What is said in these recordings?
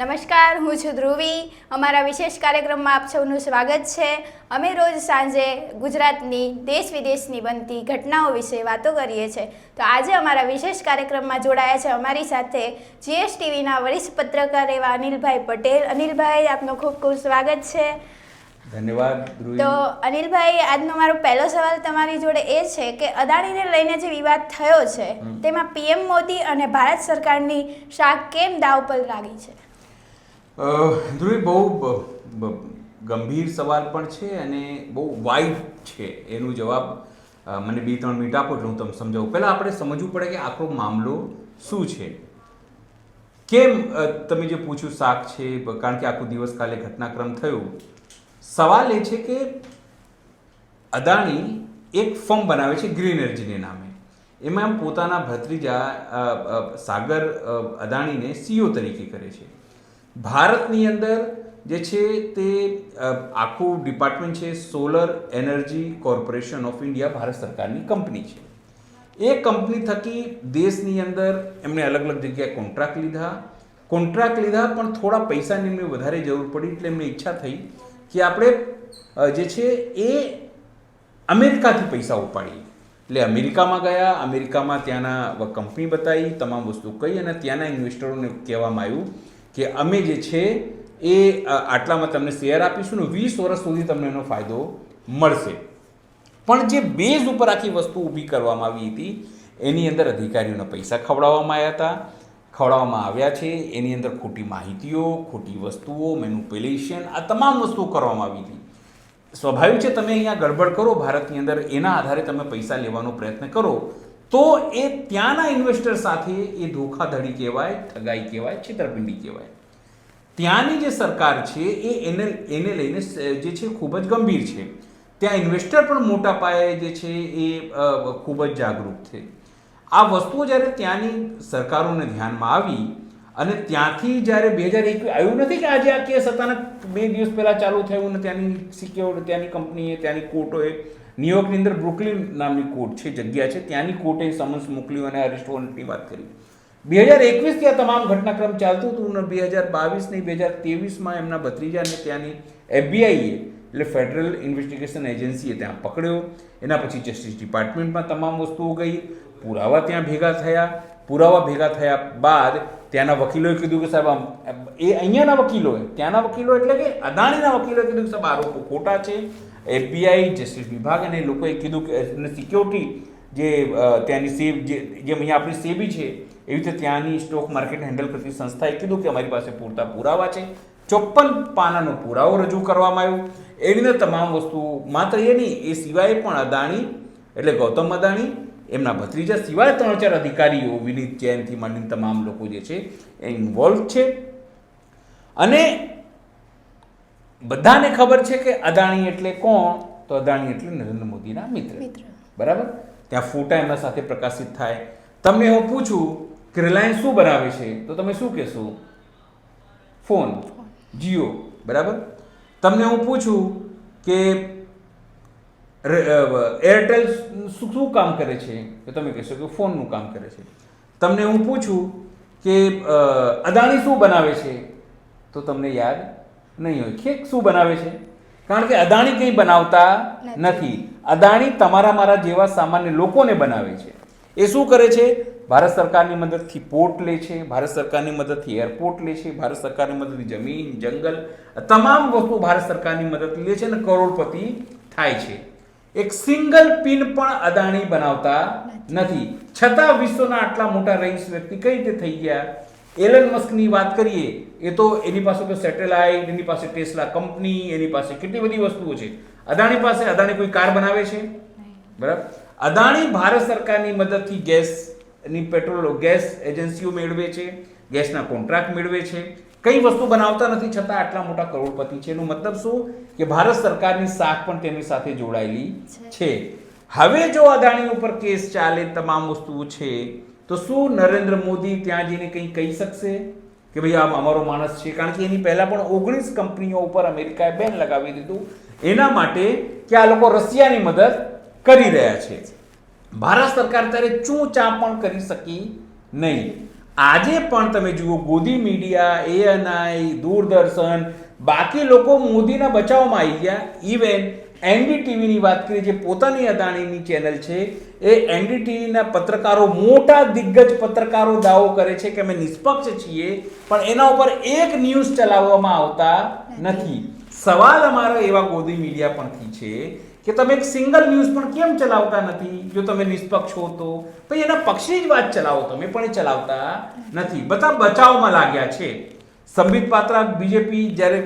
નમસ્કાર, હું છું ધ્રુવી. અમારા વિશેષ કાર્યક્રમમાં આપ સૌનું સ્વાગત છે. અમે રોજ સાંજે ગુજરાતની દેશ વિદેશની બનતી ઘટનાઓ વિશે વાતો કરીએ છીએ. તો આજે અમારા વિશેષ કાર્યક્રમમાં જોડાયા છે અમારી સાથે GSTVના વરિષ્ઠ પત્રકાર એવા અનિલભાઈ પટેલ. અનિલભાઈ, આપનું ખૂબ ખૂબ સ્વાગત છે. ધન્યવાદ ધ્રુવી. તો અનિલભાઈ, આજનો મારો પહેલો સવાલ તમારી જોડે એ છે કે અદાણીને લઈને જે વિવાદ થયો છે તેમાં PM મોદી અને ભારત સરકારની શાખ કેમ દાવ પર લાગી છે? ધ્રુવી, બહુ ગંભીર સવાલ પણ છે અને બહુ વાઇડ છે. એનો જવાબ મને 2-3 મિનિટ આપો એટલે હું તમને સમજાવું. પહેલાં આપણે સમજવું પડે કે આખો મામલો શું છે. કેમ તમે જે પૂછ્યું શાક છે, કારણ કે આખો દિવસ કાલે ઘટનાક્રમ થયું. સવાલ એ છે કે અદાણી એક ફર્મ બનાવે છે ગ્રીન એનર્જીને નામે. એમાં પોતાના ભત્રીજા સાગર અદાણીને CEO તરીકે કરે છે. ભારતની અંદર જે છે તે આખું ડિપાર્ટમેન્ટ છે solar energy corporation of India, Bharat સરકારની કંપની છે. એ કંપની થકી દેશની અંદર એમણે અલગ અલગ જગ્યાએ કોન્ટ્રાક્ટ લીધા પણ થોડા પૈસાની એમને વધારે જરૂર પડી એટલે એમને ઈચ્છા થઈ કે આપણે જે છે એ અમેરિકાથી પૈસા ઉપાડીએ. એટલે અમેરિકામાં ગયા. અમેરિકામાં ત્યાંના કંપની બતાવી, તમામ વસ્તુ કહી અને ત્યાંના ઇન્વેસ્ટરોને કહેવામાં આવ્યું કે અમે જે છે એ આટલામાં તમને શેર આપીશું ને 20 વર્ષ સુધી તમને એનો ફાયદો મળશે. પણ જે બેઝ ઉપર આખી વસ્તુ ઊભી કરવામાં આવી હતી એની અંદર અધિકારીઓના પૈસા ખવડાવવામાં આવ્યા છે. એની અંદર ખોટી માહિતીઓ, ખોટી વસ્તુઓ, મેનિપ્યુલેશન, આ તમામ વસ્તુઓ કરવામાં આવી હતી. સ્વાભાવિક છે, તમે અહીંયા ગડબડ કરો ભારતની અંદર, એના આધારે તમે પૈસા લેવાનો પ્રયત્ન કરો તો એ ત્યાંના ઇન્વેસ્ટર સાથે એ ધોખાધડી કહેવાય, ઠગાઈ કહેવાય, છેતરપિંડી કહેવાય. ત્યાંની જે સરકાર છે એને લઈને જે છે ખૂબ જ ગંભીર છે. ત્યાં ઇન્વેસ્ટર પણ મોટા પાયે જે છે એ ખૂબ જ જાગૃત છે. આ વસ્તુઓ જ્યારે ત્યાંની સરકારોને ધ્યાનમાં આવી અને ત્યાંથી જ્યારે 2021 આવ્યું નથી કે આજે આ કેસ અચાનક 2 દિવસ પહેલાં ચાલુ થયું ને ત્યાંની સિક્યોર ત્યાંની કંપનીએ, ત્યાંની કોર્ટોએ, ન્યુયોર્કની અંદર બ્રુકલિન નામની કોર્ટ છે, જગ્યા છે, ત્યાંની કોર્ટે સમન્સ મોકલ્યું અને અરેસ્ટ વોરંટની વાત કરી. 2021 આ તમામ ઘટનાક્રમ ચાલતું હતું ને 2022 ની 2023માં એમના ભત્રીજાને ત્યાંની FBI એટલે ફેડરલ ઇન્વેસ્ટિગેશન એજન્સીએ ત્યાં પકડ્યો. એના પછી જસ્ટિસ ડિપાર્ટમેન્ટમાં તમામ વસ્તુઓ ગઈ, પુરાવા ત્યાં ભેગા થયા. પુરાવા ભેગા થયા બાદ ત્યાંના વકીલોએ કીધું કે સાહેબ એ અહીંયાના વકીલોએ, ત્યાંના વકીલો એટલે કે અદાણીના વકીલોએ કીધું કે સાહેબ આરોપો ખોટા છે. FBI, જસ્ટિસ વિભાગ અને લોકોએ કીધું કે સિક્યોરિટી જે ત્યાંની સેબ જેમ અહીંયા આપણી સેબી છે એવી રીતે ત્યાંની સ્ટોક માર્કેટ હેન્ડલ કરતી સંસ્થાએ કીધું કે અમારી પાસે પૂરતા પુરાવા છે. 54 પાનાનો પુરાવો રજૂ કરવામાં આવ્યો. એની તમામ વસ્તુ માત્ર એ નહીં, એ સિવાય પણ અદાણી એટલે ગૌતમ અદાણી, એમના ભત્રીજા સિવાય 3-4 અધિકારીઓ, વિનીત જૈનથી માંડીને તમામ લોકો જે છે એ ઇન્વોલ્વ છે. અને બધાને ખબર છે કે અદાણી એટલે કોણ? તો અદાણી એટલે નરેન્દ્ર મોદીના મિત્ર. બરાબર? ત્યાં ફોટા એમના સાથે પ્રકાશિત થાય. તમને હું પૂછું કે રિલાયન્સ શું બનાવે છે તો તમે શું કહેશો? ફોન, જીઓ. બરાબર? તમને હું પૂછું કે એરટેલ શું કામ કરે છે તો તમે કહેશો કે ફોનનું કામ કરે છે. તમને હું પૂછું કે અદાણી શું બનાવે છે તો તમને યાદ નહીં હોય. ખેક શું બનાવે છે? કારણ કે અદાણી કંઈ બનાવતા નથી. અદાણી તમારા મારા જેવા સામાન્ય લોકોને બનાવે છે. એ શું કરે છે? ભારત સરકારની મદદથી પોર્ટ લે છે, ભારત સરકારની મદદથી એરપોર્ટ લે છે, ભારત સરકારની મદદથી જમીન, જંગલ, તમામ વસ્તુ ભારત સરકારની મદદથી લે છે અને કરોડપતિ થાય છે. એક સિંગલ પિન પણ અદાણી બનાવતા નથી. છતાં વિશ્વના આટલા મોટા રઈસ વ્યક્તિ કઈ રીતે થઈ ગયા? એલન મસ્કની વાત કરીએ, એ તો એની પાસે તો સેટેલાઇટ, એની પાસે ટેસ્લા કંપની, એની પાસે કેટલી બધી વસ્તુઓ છે. અદાણી કોઈ કાર બનાવે છે? બરાબર? અદાણી ભારત સરકારની મદદથી ગેસની ગેસ એજન્સીઓ મેળવે છે, ગેસના કોન્ટ્રાક્ટ મેળવે છે, કઈ વસ્તુ બનાવતા નથી છતાં આટલા મોટા કરોડપતિ છે. એનો મતલબ શું? કે ભારત સરકારની શાખ પણ તેમની સાથે જોડાયેલી છે. હવે જો અદાણી ઉપર કેસ ચાલે, તમામ વસ્તુઓ છે, તો શું નરેન્દ્ર મોદી ત્યાં જઈને કંઈ કહી શકશે કે ભાઈ આ અમારો માણસ છે? કારણ કે એની પહેલા પણ 19 કંપનીઓ ઉપર અમેરિકાએ બેન લગાવી દીધું એના માટે કે આ લોકો રશિયાની મદદ કરી રહ્યા છે. ભારત સરકાર ત્યારે ચૂં ચા પણ કરી શકી નહીં. આજે પણ તમે જુઓ ગોદી મીડિયા, ANI, દૂરદર્શન, બાકી લોકો મોદીના બચાવમાં આવી ગયા. ઇવન NDTVની વાત કરીએ, જે પોતાની અદાણીની ચેનલ છે, એ NDTVના પત્રકારો, મોટા દિગ્ગજ પત્રકારો દાવો કરે છે કે અમે નિષ્પક્ષ છીએ, પણ એના ઉપર એક ન્યૂઝ ચલાવવામાં આવતા નથી. સવાલ અમારો એવા ગોદી મીડિયા પરથી છે કે તમે એક સિંગલ ન્યૂઝ પણ કેમ ચલાવતા નથી? જો તમે નિષ્પક્ષ હો તો ભાઈ એના પક્ષની જ વાત ચલાવો, તમે પણ એ ચલાવતા નથી. બધા બચાવમાં લાગ્યા છે. સંબિત પાત્રા બીજેપી જ્યારે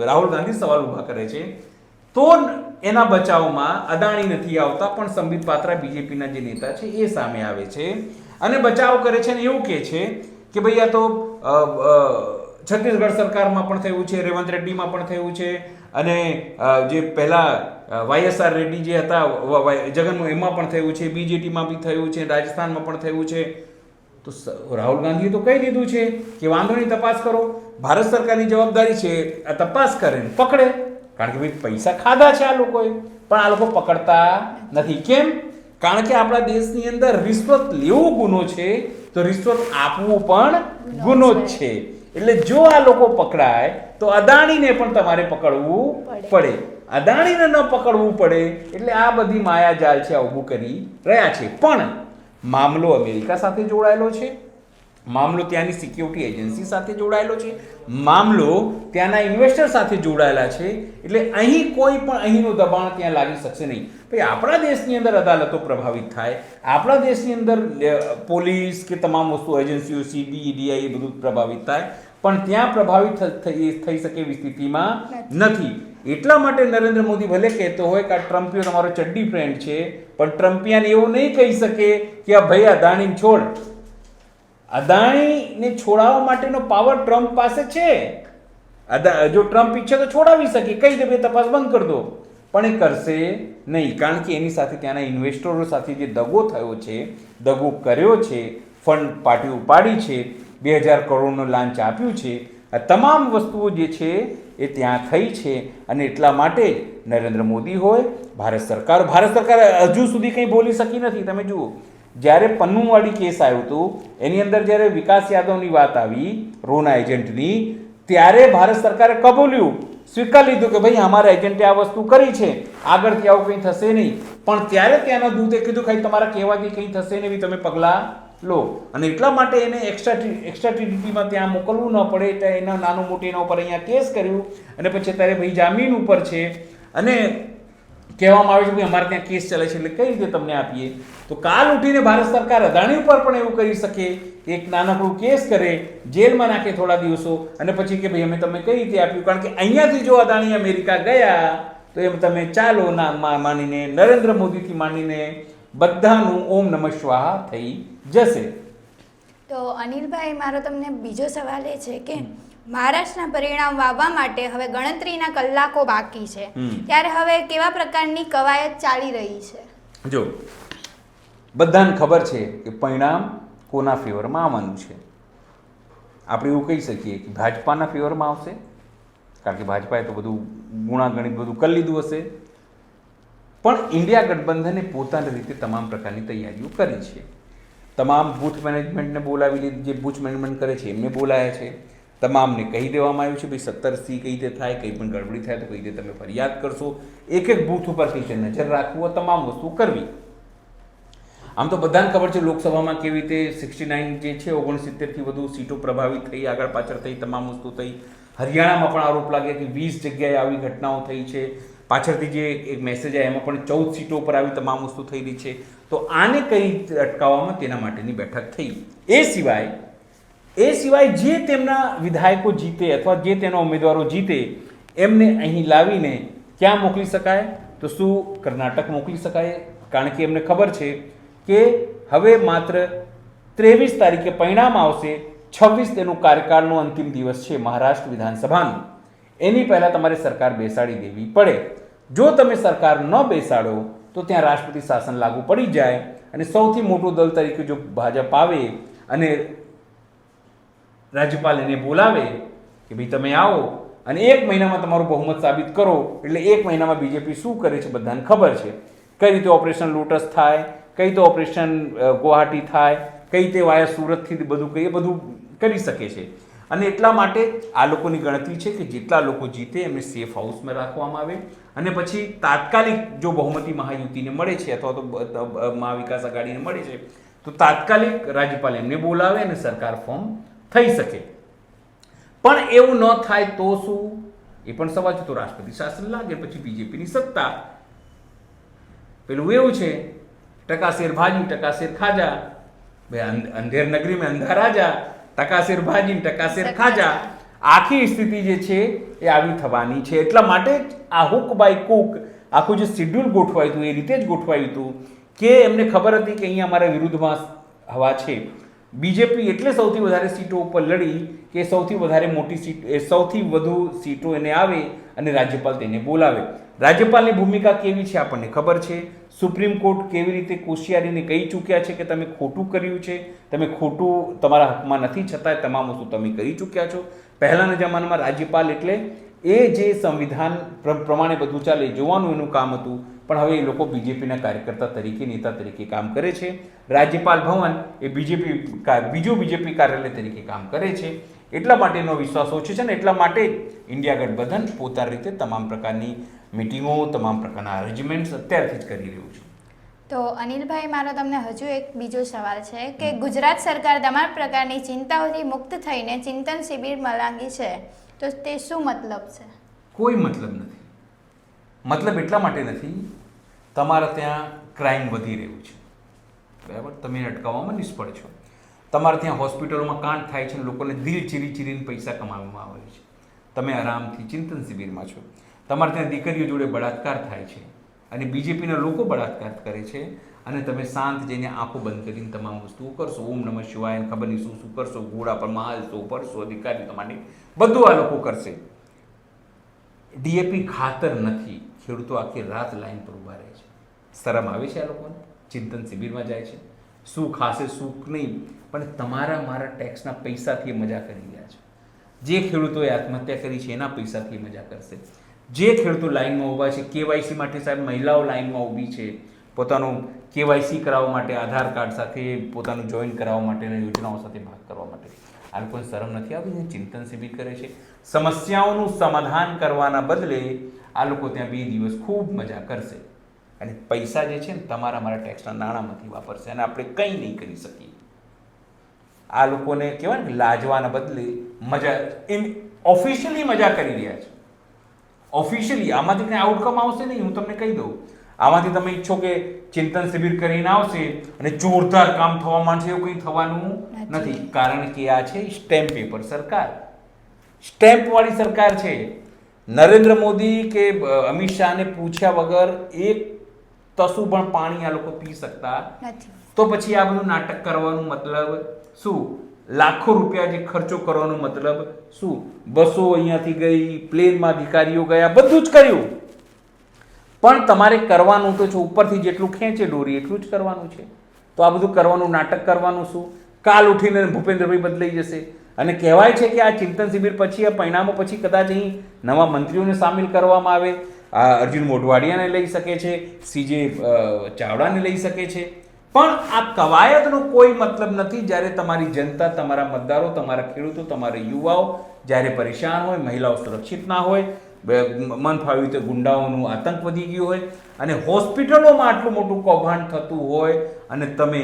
રાહુલ ગાંધી સવાલ ઊભા કરે છે તો એના બચાવમાં અદાણી નથી આવતા, પણ સંબિત પાત્રા બીજેપીના જે નેતા છે એ સામે આવે છે અને બચાવ કરે છે અને એવું કહે છે કે ભાઈ આ તો છત્તીસગઢ સરકારમાં પણ થયું છે, રેવંત રેડ્ડીમાં પણ થયું છે, અને જે પહેલા YSR રેડ્ડી જે હતા જગન, એમાં પણ થયું છે, BJTમાં બી થયું છે, રાજસ્થાનમાં પણ થયું છે. તો રાહુલ ગાંધીએ તો કહી દીધું છે કે વાંધો નહીં, તપાસ કરો, ભારત સરકારની જવાબદારી છે આ તપાસ કરે ને પકડે. કારણ કે ભાઈ પૈસા ખાધા છે આ લોકોએ, પણ આ લોકો પકડતા નથી. કેમ? કારણ કે આપણા દેશની અંદર રિશ્વત લેવું ગુનો છે, તો રિશ્વત આપવું પણ ગુનો જ છે. એટલે જો આ લોકો પકડાય તો અદાણીને પણ તમારે પકડવું પડે. અદાણીને ન પકડવું પડે એટલે આ બધી માયાજાલ છે આ ઊભું કરી રહ્યા છે. પણ મામલો અમેરિકા સાથે જોડાયેલો છે, મામલો ત્યાંની સિક્યોરિટી એજન્સી સાથે જોડાયેલો છે, મામલો ત્યાંના ઇન્વેસ્ટર સાથે જોડાયેલા છે. એટલે અહીં કોઈ પણ અહીંનું દબાણ ત્યાં લાગી શકશે નહીં. ભાઈ આપણા દેશની અંદર અદાલતો પ્રભાવિત થાય, આપણા દેશની અંદર પોલીસ કે તમામ વસ્તુ એજન્સીઓ, CBI, DI એ બધું પ્રભાવિત થાય, પણ ત્યાં પ્રભાવિત થઈ શકે એવી સ્થિતિમાં નથી. એટલા માટે નરેન્દ્ર મોદી ભલે કહેતો હોય કે આ ટ્રમ્પિયો તમારો ચડ્ડી ફ્રેન્ડ છે, પણ ટ્રમ્પિયાને એવું નહીં કહી શકે કે આ ભાઈ અદાણીને છોડ. અદાણીને છોડાવવા માટેનો પાવર ટ્રમ્પ પાસે છે. જો ટ્રમ્પ ઈચ્છે તો છોડાવી શકે, કહી દે તપાસ બંધ કરી દો, પણ એ કરશે નહીં. કારણ કે એની સાથે ત્યાંના ઇન્વેસ્ટરો સાથે જે દગો થયો છે, દગો કર્યો છે, ફંડ પાર્ટી ઉપાડી છે, 2000 કરોડનું લાંચ આપ્યું છે, આ તમામ વસ્તુઓ જે છે એ ત્યાં થઈ છે. અને એટલા માટે જ નરેન્દ્ર મોદી હોય, ભારત સરકાર હજુ સુધી કંઈ બોલી શકી નથી. તમે જુઓ, જ્યારે પન્નુવાડી કેસ આવ્યો હતો એની અંદર જ્યારે વિકાસ યાદવની વાત આવી, રોના એજન્ટની, ત્યારે ભારત સરકારે કબૂલ્યું, સ્વીકાર લીધું કે ભાઈ અમારા એજન્ટે આ વસ્તુ કરી છે, આગળથી આવું કંઈ થશે નહીં. પણ ત્યારે ત્યાંના દૂતે કીધું કે તમારા કહેવાથી કંઈ થશે નહીં, તમે પગલાં લો. અને એટલા માટે એને એક્સ્ટ્રાડિટીમાં ત્યાં મોકલવું ન પડે એટલે એના નાનું મોટી એના ઉપર અહીંયા કેસ કર્યું, અને પછી અત્યારે ભાઈ જામીન ઉપર છે અને કહેવામાં આવે છે કે અમારે ત્યાં કેસ ચાલે છે એટલે કઈ રીતે તમને આપીએ. તો કાલ ઉઠીને ભારત સરકાર અદાણી ઉપર પણ એવું કરી શકે, એક નાનકડું કેસ કરે, જેલમાં નાખે થોડા દિવસો, અને પછી કે ભાઈ અમે તમને કઈ રીતે આપ્યું. કારણ કે અહીંયાથી જો અદાણી અમેરિકા ગયા તો એમ તમે ચાલો ના માનીને, નરેન્દ્ર મોદીથી માંડીને બધાનું ઓમ નમઃ સ્વાહા થઈ જશે. તો અનિલભાઈ, મારો તમને બીજો સવાલ એ છે કે મહારાષ્ટ્રના પરિણામ આવવા માટે હવે ગણતરીના કલાકો બાકી છે, ત્યારે હવે કેવા પ્રકારની કવાયત ચાલી રહી છે? જો બધાને ખબર છે કે પરિણામ કોના ફેવરમાં આવવાનું છે. આપણે એવું કહી શકીએ કે ભાજપાના ફેવરમાં આવશે, કારણ કે ભાજપાએ તો બધું ગુણાગણિત બધું કરી લીધું હશે. પણ ઇન્ડિયા ગઠબંધને પોતાની રીતે તમામ પ્રકારની તૈયારીઓ કરી છે. તમામ બૂથ મેનેજમેન્ટને બોલાવી લીધી, જે બૂથ મેનેજમેન્ટ કરે છે એમને બોલાયા છે. તમામને કહી દેવામાં આવ્યું છે ભાઈ 17C કઈ રીતે થાય, કંઈ પણ ગડબડી થાય તો કઈ રીતે તમે ફરિયાદ કરશો, એક એક બૂથ ઉપર કઈ રીતે નજર રાખવું, તમામ વસ્તુ કરવી. આમ તો બધાને ખબર છે લોકસભામાં કેવી રીતે 69 જે છે 69થી વધુ સીટો પ્રભાવિત થઈ, આગળ પાછળ થઈ, તમામ વસ્તુ થઈ. હરિયાણામાં પણ આરોપ લાગે કે 20 જગ્યાએ આવી ઘટનાઓ થઈ છે. પાછળથી જે એક મેસેજ આવ્યા એમાં પણ 14 સીટો ઉપર આવી તમામ વસ્તુ થઈ રહી છે. તો આને કઈ રીતે અટકાવવામાં તેના માટેની બેઠક થઈ. એ સિવાય જે તેમના વિધાયકો જીતે અથવા જે તેના ઉમેદવારો જીતે એમને અહીં લાવીને ક્યાં મોકલી શકાય? તો શું કર્ણાટક મોકલી શકાય? કારણ કે એમને ખબર છે કે હવે માત્ર 23 તારીખે પરિણામ આવશે, 26 તેનું કાર્યકાળનો અંતિમ દિવસ છે મહારાષ્ટ્ર વિધાનસભાનું. એની પહેલાં તમારે સરકાર બેસાડી દેવી પડે. જો તમે સરકાર ન બેસાડો તો ત્યાં રાષ્ટ્રપતિ શાસન લાગુ પડી જાય, અને સૌથી મોટું દળ તરીકે જો ભાજપ આવે અને રાજ્યપાલ એને બોલાવે કે ભાઈ તમે આવો અને 1 મહિનામાં તમારું બહુમત સાબિત કરો, એટલે 1 મહિનામાં બીજેપી શું કરે છે બધાને ખબર છે. કઈ રીતે ઓપરેશન લોટસ થાય, કઈ રીતે ઓપરેશન ગુવાહાટી થાય, કઈ તે વાયા સુરતથી બધું કઈ એ બધું કરી શકે છે. અને એટલા માટે આ લોકોની ગણતરી છે કે જેટલા લોકો જીતે એમને સેફ હાઉસમાં રાખવામાં આવે અને પછી તાત્કાલિક જો બહુમતી મહાયુતિને મળે છે અથવા તો મહાવિકાસ આઘાડીને મળે છે તો તાત્કાલિક રાજ્યપાલ એમને બોલાવે અને સરકાર ફોર્મ થઈ શકે. પણ એવું ન થાય તો શું, એ પણ સવાલ છે. તો રાષ્ટ્રપતિ શાસન લાગે પછી બીજેપીની સત્તા. પેલું એવું છે ટકાશેર ભાજી ટકાશેર ખાજા, ભાઈ અંધેર નગરી મેં અંધા રાજા, ટકાશેર ભાજી ટકાશેર ખાજા. આખી સ્થિતિ જે છે એ આવી થવાની છે. એટલા માટે જ આ હુક બાય કુક આખું જે શિડ્યુલ ગોઠવાયું હતું એ રીતે જ ગોઠવાયું હતું કે એમને ખબર હતી કે અહીંયા અમારા વિરુદ્ધમાં હવા છે. બીજેપી એટલે સૌથી વધારે સીટો ઉપર લડી કે સૌથી વધારે મોટી સીટ, સૌથી વધુ સીટો એને આવે અને રાજ્યપાલ તેને બોલાવે. રાજ્યપાલની ભૂમિકા કેવી છે આપણને ખબર છે. સુપ્રીમ કોર્ટ કેવી રીતે કોશિયારીને કહી ચૂક્યા છે કે તમે ખોટું કર્યું છે, તમે ખોટું તમારા હકમાં નથી, છતાંય તમામ વસ્તુ તમે કરી ચૂક્યા છો. પહેલાંના જમાનામાં રાજ્યપાલ એટલે એ જે સંવિધાન પ્રમાણે બધું ચાલે જોવાનું એનું કામ હતું. પણ હવે એ લોકો બીજેપીના કાર્યકર્તા તરીકે, નેતા તરીકે કામ કરે છે. રાજ્યપાલ ભવન એ બીજું બીજેપી કાર્યાલય તરીકે કામ કરે છે. એટલા માટેનો વિશ્વાસ ઓછો છે ને એટલા માટે જ ઇન્ડિયા ગઠબંધન પોતાની રીતે તમામ પ્રકારની મિટિંગો, તમામ પ્રકારના અરેન્જમેન્ટ્સ અત્યારથી જ કરી રહ્યું છે. તો અનિલભાઈ, મારો તમને હજુ એક બીજો સવાલ છે કે ગુજરાત સરકાર તમામ પ્રકારની ચિંતાઓથી મુક્ત થઈને ચિંતન શિબિર મલાંગી છે, તો તે શું મતલબ છે? કોઈ મતલબ નથી. મતલબ એટલા માટે નથી, તમારા ત્યાં ક્રાઇમ વધી રહ્યું છે, બરાબર, તમે અટકાવવામાં નિષ્ફળ છો. તમારે ત્યાં હોસ્પિટલોમાં કાંડ થાય છે, લોકોને દિલ ચીરીને પૈસા કમાવવામાં આવે છે, તમે આરામથી ચિંતન શિબિરમાં છો. તમારે ત્યાં દીકરીઓ જોડે બળાત્કાર થાય છે અને બીજેપીના લોકો બળાત્કાર કરે છે અને તમે શાંત જઈને આંખો બંધ કરીને તમામ વસ્તુઓ કરશો. ઓમ નમઃ શિવાય, ખબર નહીં શું શું કરશો, ઘોડા પર મહાલશો, ફરશો, અધિકારી તમારી બધું આ લોકો કરશે. ડીએપી ખાતર નથી, ખેડૂતો આખી રાત લાઈન પર ઊભા રહે છે. શરમ આવે છે આ લોકોને? ચિંતન શિબિરમાં જાય છે, શું ખાશે શું નહીં, પણ તમારા મારા ટેક્સના પૈસાથી મજા કરી રહ્યા છે. જે ખેડૂતોએ આત્મહત્યા કરી છે એના પૈસાથી મજા કરશે. જે ખેડૂતો લાઈનમાં ઊભા છે કેવાયસી માટે, સાહેબ મહિલાઓ લાઈનમાં ઊભી છે પોતાનું કેવાયસી કરાવવા માટે, આધાર કાર્ડ સાથે પોતાનું જોઈન કરાવવા માટેની યોજનાઓ સાથે ભાગ કરવા માટે. આ લોકોને શરમ નથી આવતી? ચિંતન શિબિર કરે છે. સમસ્યાઓનું સમાધાન કરવાના બદલે આ લોકો ત્યાં 2 દિવસ ખૂબ મજા કરશે અને પૈસા જે છે ને તમારા મારા ટેક્સના નાણાંમાંથી વાપરશે અને આપણે કંઈ નહીં કરી શકીએ. આ લોકોને કહેવાય ને લાજવાના બદલે મજા, ઓફિશિયલી મજા કરી રહ્યા છે. ઓફિશિયલી આમાંથી કંઈ આઉટકમ આવશે નહીં, હું તમને કહી દઉં. આમાંથી તમે ઈચ્છો કે ચિંતન શિબિર કરીને આવશે અને જોરદાર કામ થવા માંડશે, એવું કંઈ થવાનું નથી. કારણ કે આ છે સ્ટેમ્પ પેપર સરકાર, સ્ટેમ્પ વાળી સરકાર છે. નરેન્દ્ર મોદી કે અમિત શાહને પૂછ્યા વગર એક તસુ પણ પાણી આ લોકો પી શકતા નથી. તો પછી આ બધું નાટક કરવાનું મતલબ શું? લાખો રૂપિયા જે ખર્ચો કરવાનો મતલબ શું? બસો અહીંયાથી ગઈ, પ્લેનમાં અધિકારીઓ ગયા, બધું જ કર્યું. પણ તમારે કરવાનું તો છે, ઉપરથી જેટલું ખેંચે દોરી એટલું જ કરવાનું છે. તો આ બધું કરવાનું, નાટક કરવાનું શું? કાલ ઉઠીને ભૂપેન્દ્રભાઈ બદલાઈ જશે અને કહેવાય છે કે આ ચિંતન શિબિર પછી, આ પરિણામો પછી કદાચ અહીં નવા મંત્રીઓને સામેલ કરવામાં આવે. આ અર્જુન મોઢવાડિયાને લઈ શકે છે, સીજે ચાવડાને લઈ શકે છે. પણ આ કવાયતનો કોઈ મતલબ નથી જ્યારે તમારી જનતા, તમારા મતદારો, તમારા ખેડૂતો, તમારા યુવાઓ જ્યારે પરેશાન હોય, મહિલાઓ સુરક્ષિત ના હોય, મન ફાવી રીતે ગુંડાઓનું આતંક વધી ગયું હોય અને હોસ્પિટલોમાં આટલું મોટું કૌભાંડ થતું હોય અને તમે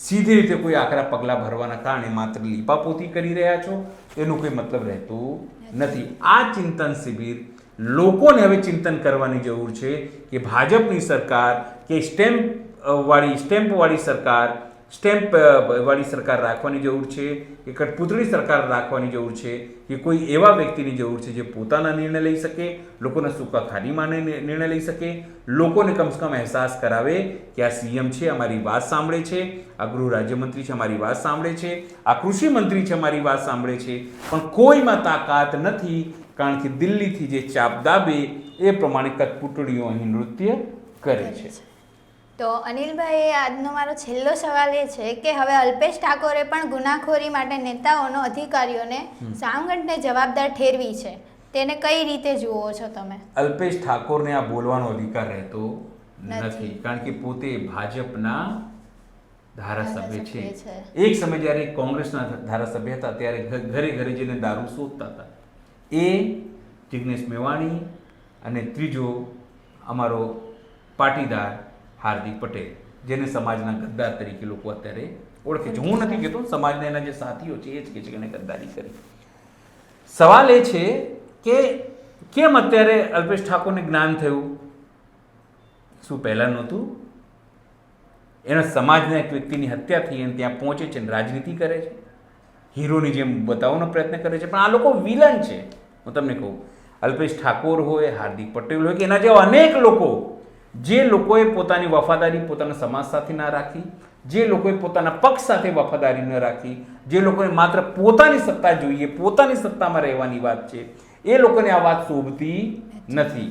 સીધી રીતે કોઈ આકરા પગલાં ભરવાના કારણે માત્ર લીપાપોતી કરી રહ્યા છો, એનું કોઈ મતલબ રહેતું નથી. આ ચિંતન શિબિર લોકોને હવે ચિંતન કરવાની જરૂર છે કે ભાજપની સરકાર કે સ્ટેમ્પ વાળી સરકાર રાખવાની જરૂર છે કે કઠપૂતળી સરકાર રાખવાની જરૂર છે કે કોઈ એવા વ્યક્તિની જરૂર છે જે પોતાના નિર્ણય લઈ શકે, લોકોના સુખાખારીમાં નિર્ણય લઈ શકે, લોકોને કમસે કમ અહેસાસ કરાવે કે આ સીએમ છે, અમારી વાત સાંભળે છે, આ ગૃહ રાજ્યમંત્રી છે, અમારી વાત સાંભળે છે, આ કૃષિ મંત્રી છે, અમારી વાત સાંભળે છે. પણ કોઈમાં તાકાત નથી કારણ કે દિલ્હીથી જે ચાપ દાબે એ પ્રમાણે કઠપૂતળીઓ અહીં નૃત્ય કરે છે. તો અનિલભાઈ, આજનો મારો છેલ્લો સવાલ એ છે કે હવે અલ્પેશ ઠાકોરે પણ ગુનાખોરી માટે નેતાઓનો, અધિકારીઓને સામગંઠને જવાબદાર ઠેરવી છે, તેને કઈ રીતે જુઓ છો તમે? અલ્પેશ ઠાકોરને આ બોલવાનો અધિકાર રહેતો નથી કારણ કે પોતે ભાજપના ધારાસભ્ય છે. ધારાસભ્ય એક સમય જ્યારે કોંગ્રેસના ધારાસભ્ય હતા ત્યારે ઘરે ઘરે જઈને દારૂ શોધતા હતા. એ જિગ્નેશ મેવાણી અને ત્રીજો અમારો પાટીદાર હાર્દિક પટેલ, જેને સમાજના ગદ્દાર તરીકે લોકો અત્યારે ઓળખે છે. હું નથી કહેતો, સમાજના એના જે સાથીઓ છે એ જ કહે છે કે એને ગદ્દારી કરી. સવાલ એ છે કે કેમ અત્યારે અલ્પેશ ઠાકોરને જ્ઞાન થયું? શું પહેલાં નહોતું? એના સમાજના એક વ્યક્તિની હત્યા થઈ અને ત્યાં પહોંચે છે અને રાજનીતિ કરે છે, હીરોની જેમ બતાવવાનો પ્રયત્ન કરે છે. પણ આ લોકો વિલન છે. હું તમને કહું, અલ્પેશ ઠાકોર હોય, હાર્દિક પટેલ હોય કે એના જેવા અનેક લોકો, જે લોકોએ પોતાની વફાદારી પોતાના સમાજ સાથે ના રાખી, જે લોકોએ પોતાના પક્ષ સાથે વફાદારી ન રાખી, જે લોકોને માત્ર પોતાની સત્તા જોઈએ, પોતાની સત્તામાં રહેવાની વાત છે, એ લોકોને આ વાત શોભતી નથી.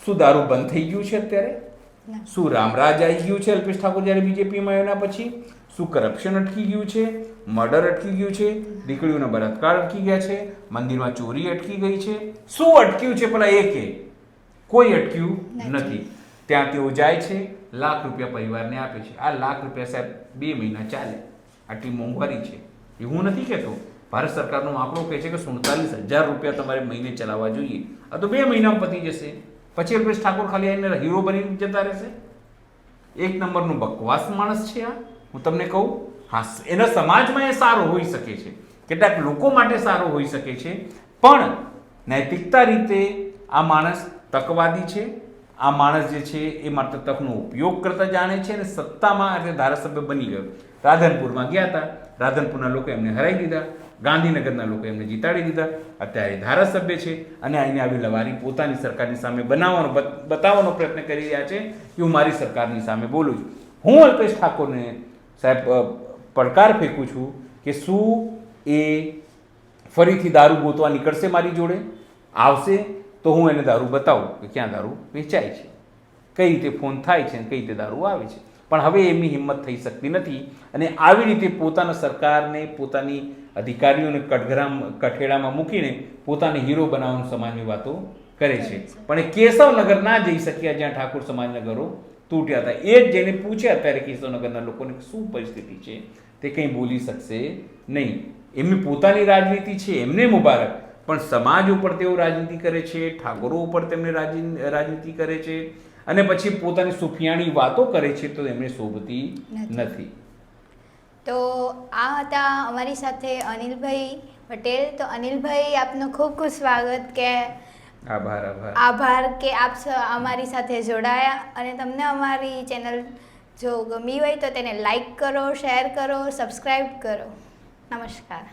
શું દારૂ બંધ થઈ ગયું છે અત્યારે? શું રામરાજ આવી ગયું છે અલ્પેશ ઠાકોર જ્યારે બીજેપીમાં આવ્યા પછી? શું કરપ્શન અટકી ગયું છે? મર્ડર અટકી ગયું છે? દીકરીઓના બળાત્કાર અટકી ગયા છે? મંદિરમાં ચોરી અટકી ગઈ છે? શું અટક્યું છે પેલા એ કે? કોઈ અટક્યું નથી. ત્યાં તેઓ જાય છે, લાખ રૂપિયા પરિવારને આપે છે. આ લાખ રૂપિયા સાહેબ 2 મહિના ચાલે, આટલી મોંઘવારી છે. એ હું નથી કહેતો, ભારત સરકારનો આંકડો કહે છે કે 47,000 રૂપિયા તમારે મહિને ચલાવવા જોઈએ. આ તો 2 મહિનામાં પતી જશે. પછી અલ્પેશ ઠાકોર ખાલી આવીને હીરો બનીને જતા રહેશે. એક નંબરનું બકવાસ માણસ છે આ. હું તમને કહું, હા, એના સમાજમાં એ સારો હોઈ શકે છે, કેટલાક લોકો માટે સારો હોઈ શકે છે, પણ નૈતિકતા રીતે આ માણસ તકવાદી છે. આ માણસ જે છે એ માત્ર તકનો ઉપયોગ કરતા જાણે છે અને સત્તામાં એટલે ધારાસભ્ય બની ગયો. રાધનપુરમાં ગયા હતા, રાધનપુરના લોકો એમને હરાવી દીધા, ગાંધીનગરના લોકો એમને જીતાડી દીધા. અત્યારે ધારાસભ્ય છે અને આઈને આવી લવારી પોતાની સરકારની સામે બતાવવાનો પ્રયત્ન કરી રહ્યા છે કે હું મારી સરકારની સામે બોલું છું. હું અલ્પેશ ઠાકોરને સાહેબ પડકાર ફેંકું છું કે શું એ ફરીથી દારૂ ગોતવા નીકળશે મારી જોડે? આવશે તો હું એને દારૂ બતાવું કે ક્યાં દારૂ વેચાય છે, કઈ રીતે ફોન થાય છે અને કઈ રીતે દારૂ આવે છે. પણ હવે એમની હિંમત થઈ શકતી નથી અને આવી રીતે પોતાના સરકારને, પોતાની અધિકારીઓને કઠેડામાં મૂકીને પોતાને હીરો બનાવવાનું સમાજની વાતો કરે છે. પણ એ કેશવનગર ના જઈ શક્યા જ્યાં ઠાકોર સમાજના ઘરો તૂટ્યા હતા. એ જ જેને પૂછે અત્યારે કેશવનગરના લોકોને શું પરિસ્થિતિ છે, તે કંઈ બોલી શકશે નહીં. એમની પોતાની રાજનીતિ છે, એમને મુબારક, પણ સમાજ ઉપર તેઓ રાજનીતિ કરે છે, ઠાકોરો ઉપર તેમને રાજનીતિ કરે છે અને પછી પોતાની સુફિયાણી વાતો કરે છે તો એમને શોભતી નથી. તો આ હતા અમારી સાથે અનિલભાઈ પટેલ. તો અનિલભાઈ, આપનું ખૂબ ખૂબ સ્વાગત. કે આભાર કે આપ અમારી સાથે જોડાયા. અને તમને અમારી ચેનલ જો ગમી હોય તો તેને લાઈક કરો, શેર કરો, સબસ્ક્રાઈબ કરો. નમસ્કાર.